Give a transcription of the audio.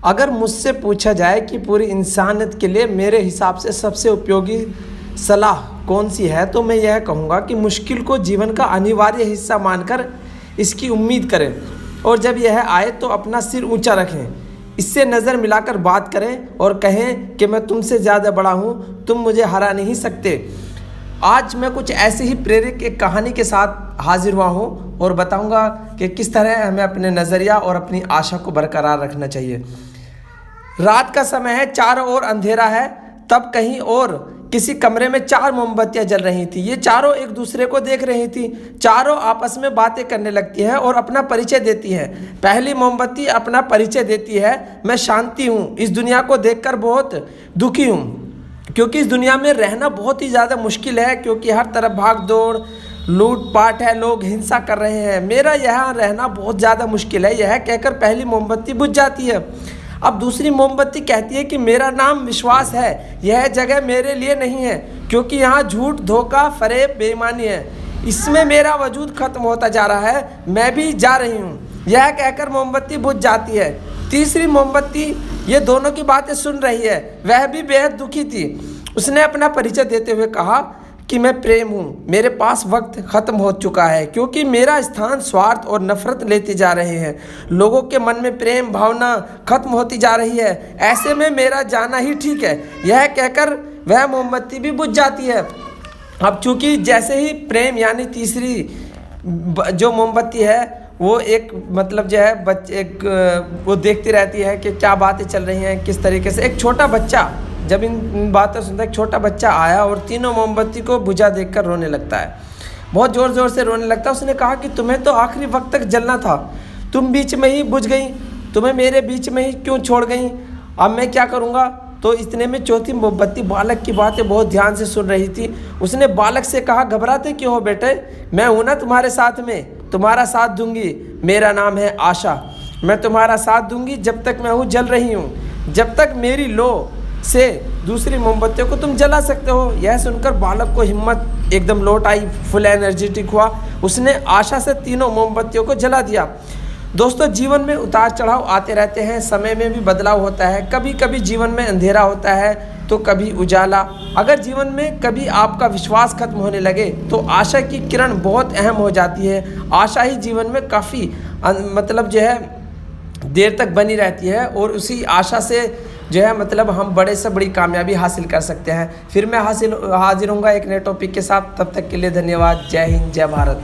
अगर मुझसे पूछा जाए कि पूरी इंसानियत के लिए मेरे हिसाब से सबसे उपयोगी सलाह कौन सी है, तो मैं यह कहूँगा कि मुश्किल को जीवन का अनिवार्य हिस्सा मानकर इसकी उम्मीद करें, और जब यह आए तो अपना सिर ऊंचा रखें, इससे नज़र मिलाकर बात करें और कहें कि मैं तुमसे ज़्यादा बड़ा हूँ, तुम मुझे हरा नहीं सकते। आज मैं कुछ ऐसे ही प्रेरक एक कहानी के साथ हाजिर हुआ हूँ और बताऊँगा कि किस तरह हमें अपने नज़रिया और अपनी आशा को बरकरार रखना चाहिए। रात का समय है, चारों ओर अंधेरा है। तब कहीं और किसी कमरे में 4 मोमबत्तियां जल रही थी। ये चारों एक दूसरे को देख रही थी। चारों आपस में बातें करने लगती हैं और अपना परिचय देती हैं। पहली मोमबत्ती अपना परिचय देती है, मैं शांति हूँ, इस दुनिया को देखकर बहुत दुखी हूँ, क्योंकि इस दुनिया में रहना बहुत ही ज़्यादा मुश्किल है, क्योंकि हर तरफ भाग दौड़, लूटपाट है, लोग हिंसा कर रहे हैं। मेरा यहाँ रहना बहुत ज़्यादा मुश्किल है। यह कहकर पहली मोमबत्ती बुझ जाती है। अब दूसरी मोमबत्ती कहती है कि मेरा नाम विश्वास है, यह जगह मेरे लिए नहीं है, क्योंकि यहाँ झूठ, धोखा, फरेब, बेईमानी है, इसमें मेरा वजूद खत्म होता जा रहा है, मैं भी जा रही हूँ। यह कहकर मोमबत्ती बुझ जाती है। तीसरी मोमबत्ती ये दोनों की बातें सुन रही है, वह भी बेहद दुखी थी। उसने अपना परिचय देते हुए कहा कि मैं प्रेम हूँ, मेरे पास वक्त ख़त्म हो चुका है, क्योंकि मेरा स्थान स्वार्थ और नफरत लेते जा रहे हैं। लोगों के मन में प्रेम भावना खत्म होती जा रही है, ऐसे में मेरा जाना ही ठीक है। यह कहकर वह मोमबत्ती भी बुझ जाती है। अब चूँकि जैसे ही प्रेम यानी तीसरी जो मोमबत्ती है वो एक मतलब जो है वो देखती रहती है कि क्या बातें चल रही हैं, किस तरीके से। एक छोटा बच्चा जब इन बातों सुनता है, एक छोटा बच्चा आया और तीनों मोमबत्ती को बुझा देखकर रोने लगता है, बहुत ज़ोर ज़ोर से रोने लगता है। उसने कहा कि तुम्हें तो आखिरी वक्त तक जलना था, तुम बीच में ही बुझ गई, तुम्हें मेरे बीच में ही क्यों छोड़ गई, अब मैं क्या करूँगा। तो इतने में चौथी मोमबत्ती बालक की बातें बहुत ध्यान से सुन रही थी। उसने बालक से कहा, घबराते क्यों हो बेटे, मैं हूं ना तुम्हारे साथ में, तुम्हारा साथ दूंगी। मेरा नाम है आशा, मैं तुम्हारा साथ दूंगी जब तक मैं हूँ, जल रही हूँ, जब तक मेरी लो से दूसरी मोमबत्तियों को तुम जला सकते हो। यह सुनकर बालक को हिम्मत एकदम लौट आई, फुल एनर्जेटिक हुआ। उसने आशा से तीनों मोमबत्तियों को जला दिया। दोस्तों, जीवन में उतार चढ़ाव आते रहते हैं, समय में भी बदलाव होता है। कभी कभी जीवन में अंधेरा होता है तो कभी उजाला। अगर जीवन में कभी आपका विश्वास खत्म होने लगे तो आशा की किरण बहुत अहम हो जाती है। आशा ही जीवन में काफ़ी मतलब जो है देर तक बनी रहती है, और उसी आशा से जो है मतलब हम बड़े से बड़ी कामयाबी हासिल कर सकते हैं। फिर मैं हाजिर होऊंगा एक नए टॉपिक के साथ। तब तक के लिए धन्यवाद। जय हिंद, जय भारत।